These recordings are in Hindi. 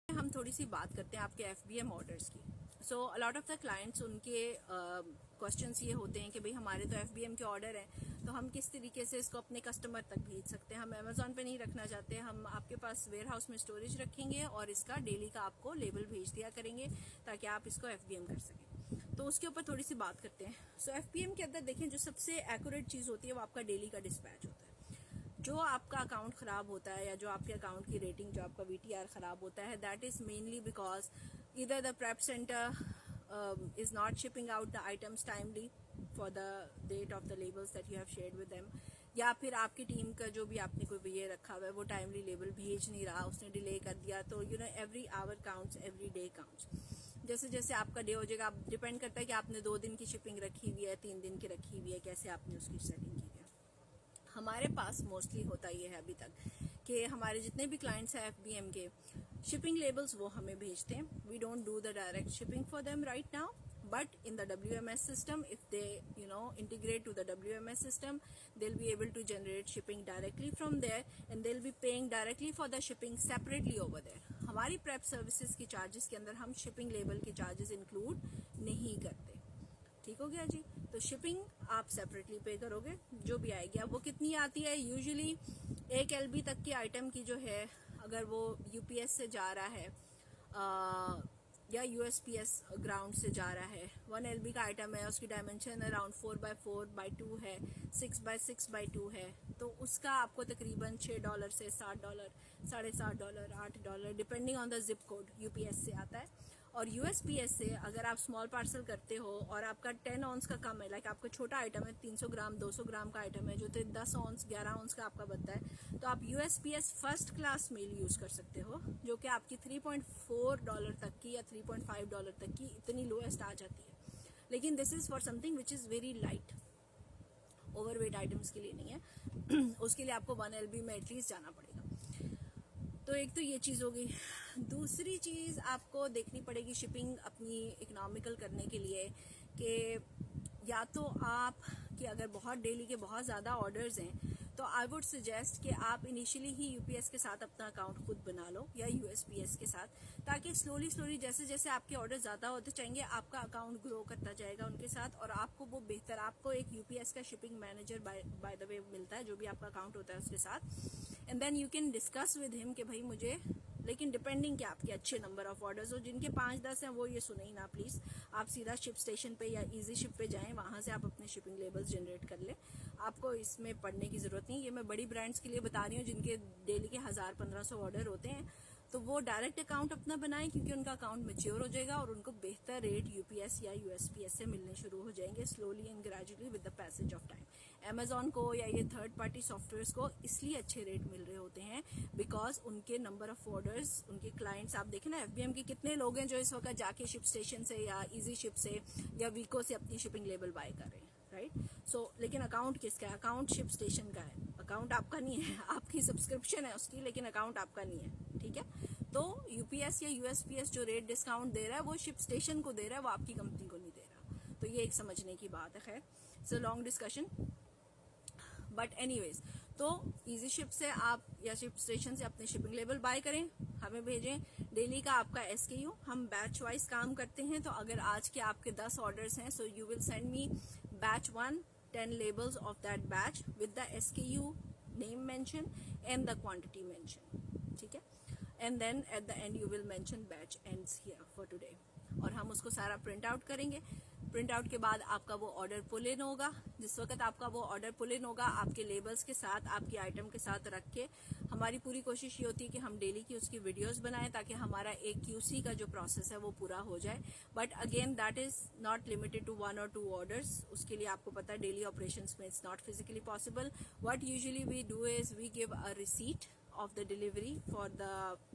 हम थोड़ी सी बात करते हैं आपके FBM ऑर्डर्स की। So a lot of the clients उनके क्वेश्चंस ये होते हैं कि भाई हमारे तो FBM के ऑर्डर हैं, तो हम किस तरीके से इसको अपने कस्टमर तक भेज सकते हैं। हम अमेजोन पे नहीं रखना चाहते, हम आपके पास वेयर हाउस में स्टोरेज रखेंगे और इसका डेली का आपको लेबल भेज दिया करेंगे ताकि आप इसको FBM कर सकें। तो उसके ऊपर थोड़ी सी बात करते हैं। सो FBM के अंदर देखें, जो सबसे एक्यूरेट चीज़ होती है वो आपका डेली का डिस्पैच होता है। जो आपका अकाउंट खराब होता है या जो आपके अकाउंट की रेटिंग, जो आपका VTR खराब होता है, that is mainly because either the prep center is not shipping out the items timely for the date of the labels that you have shared with them, या फिर आपकी टीम का जो भी आपने कोई ये रखा हुआ है वो टाइमली लेबल भेज नहीं रहा, उसने डिले कर दिया। तो every hour counts, every day counts. जैसे जैसे आपका डे हो जाएगा, आप डिपेंड करता है कि आपने 2 दिन की शिपिंग रखी हुई है, 3 दिन की रखी हुई है, कैसे आपने उसकी सेटिंग की है। हमारे पास मोस्टली होता ये है अभी तक कि हमारे जितने भी क्लाइंट्स हैं FBM के, शिपिंग लेबल्स वो हमें भेजते हैं। We don't do the direct shipping for them right now, but in the WMS system, if they integrate to the WMS system, they'll be able to generate shipping directly from there and they'll be paying directly for the shipping separately over there. हमारी प्रेप सर्विसेज की चार्जेस के अंदर हम शिपिंग लेबल के चार्जेस इंक्लूड नहीं करते। ठीक हो गया जी। तो शिपिंग आप सेपरेटली पे करोगे, जो भी आएगी। अब वो कितनी आती है, यूजुअली 1 LB तक की आइटम की जो है, अगर वो UPS से जा रहा है या USPS ग्राउंड से जा रहा है, 1 LB का आइटम है, उसकी डायमेंशन अराउंड 4x4x2 है, 6x6x2 है, तो उसका आपको तकरीबन $6 से $7, $7.5, $8 depending on the zip code UPS से आता है। और USPS से अगर आप स्मॉल पार्सल करते हो और आपका 10 ऑन्स का कम है, लाइक आपका छोटा आइटम है, 300 ग्राम 200 ग्राम का आइटम है, जो 10 ऑन्स 11 ऑन्स का आपका बनता है, तो आप USPS first class mail use कर सकते हो, जो कि आपकी $3.4 तक की या $3.5 तक की इतनी लोएस्ट आ जाती है। लेकिन this is for something which is very light, overweight items के लिए नहीं है। उसके लिए आपको 1 LB में एटलीस्ट जाना पड़ेगा। तो एक तो ये चीज हो गई। दूसरी चीज आपको देखनी पड़ेगी शिपिंग अपनी इकोनॉमिकल करने के लिए, कि या तो आप कि अगर बहुत डेली के बहुत ज्यादा ऑर्डर्स हैं, तो आई वुड सजेस्ट कि आप इनिशियली ही UPS के साथ अपना अकाउंट खुद बना लो या USPS के साथ, ताकि स्लोली स्लोली जैसे जैसे आपके ऑर्डर ज्यादा होते जाएंगे आपका अकाउंट ग्रो करता जाएगा उनके साथ, और आपको वो बेहतर, आपको एक UPS का shipping manager by the way मिलता है, जो भी आपका अकाउंट होता है उसके साथ, and then you can discuss with him कि भाई मुझे, लेकिन डिपेंडिंग कि आपके अच्छे नंबर ऑफ ऑर्डर्स हो। जिनके 5-10 हैं वो ये सुने ही ना प्लीज, आप सीधा शिप स्टेशन पे या इजी शिप पे जाएं, वहां से आप अपने शिपिंग लेबल्स जनरेट कर लें। आपको इसमें पढ़ने की जरूरत नहीं। ये मैं बड़ी ब्रांड्स के लिए बता रही हूँ जिनके डेली के 1000-1500 ऑर्डर होते हैं, तो वो डायरेक्ट अकाउंट अपना बनाएं, क्योंकि उनका अकाउंट मैच्योर हो जाएगा और उनको बेहतर रेट UPS या USPS से मिलने शुरू हो जाएंगे slowly and gradually with the passage of time. Amazon को या ये थर्ड पार्टी सॉफ्टवेयर को इसलिए अच्छे रेट मिल रहे होते हैं बिकॉज उनके नंबर ऑफ ऑर्डर्स, उनके क्लाइंट्स, आप देखें ना FBM के कितने लोग हैं जो इस वक्त जाके शिप स्टेशन से या इजी शिप से या वीको से अपनी शिपिंग लेबल बाय कर रहे हैं, राइट। सो लेकिन अकाउंट किसका है? अकाउंट शिप स्टेशन का है, अकाउंट आपका नहीं है। आपकी सब्सक्रिप्शन है उसकी, लेकिन अकाउंट आपका नहीं है, ठीक है। तो UPS या USPS जो रेट डिस्काउंट दे रहा है वो शिप स्टेशन को दे रहा है, वो आपकी कंपनी को नहीं दे रहा। तो ये एक समझने की बात है। खैर, it's a long discussion, but anyways, तो इजी शिप से आप या शिप स्टेशन से अपने शिपिंग लेबल बाय करें, हमें भेजें। डेली का आपका SKU, हम बैच वाइज काम करते हैं, तो अगर आज के आपके 10 ऑर्डर्स हैं, so you will send me batch 1 10 labels of that batch with the SKU name mention and the quantity mention, ठीक है। and then at the end you will mention batch ends here for today, और हम उसको सारा प्रिंट आउट करेंगे। प्रिंट आउट के बाद आपका वो ऑर्डर पुल इन होगा। जिस वक्त आपका वो ऑर्डर पुल इन होगा, आपके लेबल्स के साथ, आपकी आइटम के साथ रख के, हमारी पूरी कोशिश ये होती है कि हम डेली की उसकी वीडियोस बनाएं ताकि हमारा एक QC का जो प्रोसेस है वो पूरा हो जाए। But again that is not limited to 1 or 2 orders. उसके लिए आपको पता है डेली ऑपरेशंस में it's not physically possible. What usually we do is we give a receipt of the delivery for the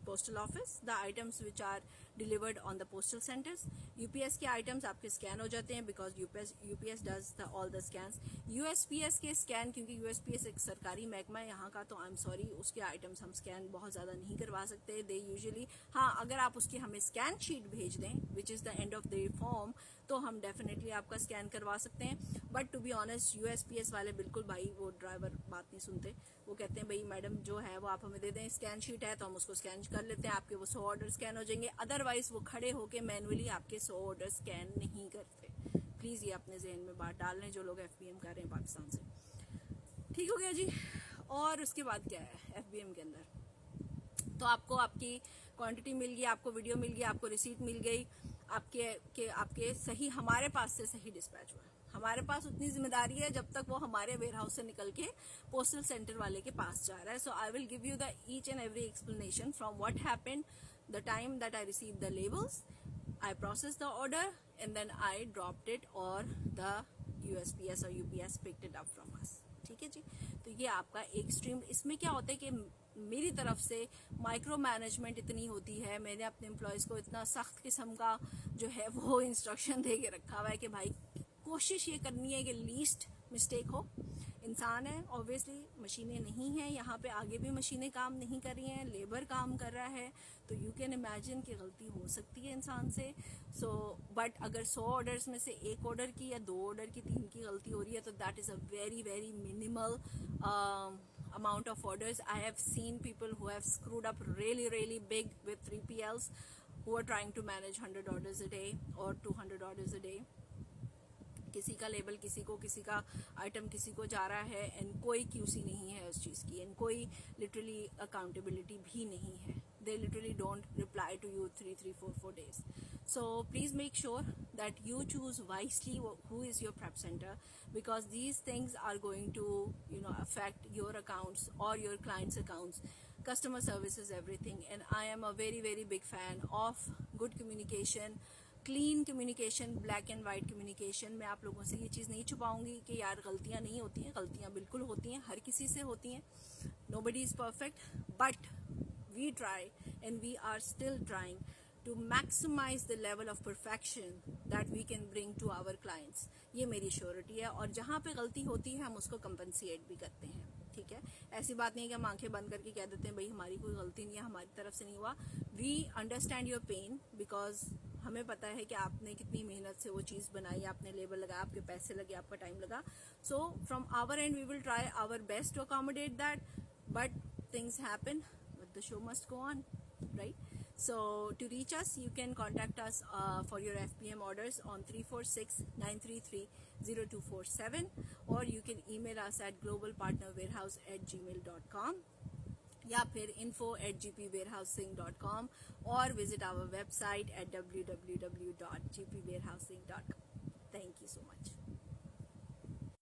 postal office, the items which are delivered on the postal centres. UPS के आइटम्स आपके स्कैन हो जाते हैं because UPS does all the scans. USPS के स्कैन, क्योंकि यूएसपीएस एक सरकारी महकमा है यहाँ का, तो आई एम सॉरी उसके आइटम्स हम स्कैन बहुत ज़्यादा नहीं करवा सकते। दे यूजुअली, हाँ अगर आप उसकी हमें स्कैन शीट भेज दें which is the end of the form, तो हम डेफिनेटली आपका स्कैन करवा सकते हैं। But to be honest USPS वाले बिल्कुल भाई वो ड्राइवर बात नहीं सुनते। वो कहते हैं भाई मैडम जो है वो आप हमें दे दें, स्कैन शीट है तो हम उसको स्कैन कर लेते हैं, आपके वो 100 ऑर्डर स्कैन हो जाएंगे। अदरवाइज वो खड़े होके मैनुअली आपके 100 ऑर्डर स्कैन नहीं करते। प्लीज़ ये अपने जहन में बात डाल लें जो लोग एफबीएम कर रहे हैं पाकिस्तान से। ठीक हो गया जी। और उसके बाद क्या है एफबीएम के अंदर, तो आपको आपकी क्वांटिटी मिल गई, आपको वीडियो मिल गई, आपको रिसीट मिल गई, आपके सही हमारे पास से सही डिस्पैच हुआ। हमारे पास उतनी जिम्मेदारी है जब तक वो हमारे वेयर हाउस से निकल के पोस्टल सेंटर वाले के पास जा रहा है। So I will give you the each and every explanation from what happened the time that I receive the labels, I processed the order and then I dropped it or the USPS or UPS picked it up from us। ठीक है जी। तो ये आपका एक स्ट्रीम, इसमें क्या होता है कि मेरी तरफ से माइक्रो मैनेजमेंट इतनी होती है, मैंने अपने एम्प्लॉयज़ को इतना सख्त किस्म का जो है वो इंस्ट्रक्शन दे के रखा हुआ है कि भाई कोशिश ये करनी है कि लीस्ट मिस्टेक हो। इंसान है ऑब्वियसली, मशीनें नहीं हैं यहाँ पे, आगे भी मशीनें काम नहीं कर रही हैं, लेबर काम कर रहा है, तो यू कैन इमेजिन कि गलती हो सकती है इंसान से। सो बट अगर 100 ऑर्डर्स में से 1 ऑर्डर की या 2 ऑर्डर की 3 की गलती हो रही है तो that is a very very minimal amount of orders. I have seen people who have screwed up really big with 3PLs who are trying to manage 100 orders a day or 200 orders a day. किसी का लेबल किसी का आइटम किसी को जा रहा है एंड कोई क्यूसी नहीं है उस चीज़ की, एंड कोई लिटरली अकाउंटेबिलिटी भी नहीं है। They literally don't reply to you 3-4 days. So please make sure that you choose wisely who is your prep center, because these things are going to affect your accounts or your clients' accounts. Customer service is everything, and I am a very big fan of good communication, clean communication, black and white communication. मैं आप लोगों से ये चीज़ नहीं छुपाऊंगी कि यार गलतियाँ नहीं होती हैं, गलतियाँ बिल्कुल होती हैं, हर किसी से होती हैं। Nobody is perfect, but we try and we are still trying to maximize the level of perfection that we can bring to our clients। ये मेरी श्योरिटी है, और जहाँ पे गलती होती है हम उसको कंपनसेट भी करते हैं। ठीक है, ऐसी बात नहीं है कि हम आंखें बंद करके कह देते हैं भाई हमारी कोई गलती नहीं है, हमारी तरफ से नहीं हुआ। We understand your pain, because हमें पता है कि आपने कितनी मेहनत से वो चीज़ बनाई, आपने लेबर लगाया, आपके पैसे लगे, आपका टाइम लगा। So from our end we will try our best to accommodate that, but things happen, but the show must go on, right? So to reach us, you can contact us for your FBM orders on 346-933-0247, or you can email us at globalpartnerwarehouse@gmail.com, या फिर info@gpwarehousing.com, or visit our website at www.gpwarehousing.com. Thank you so much.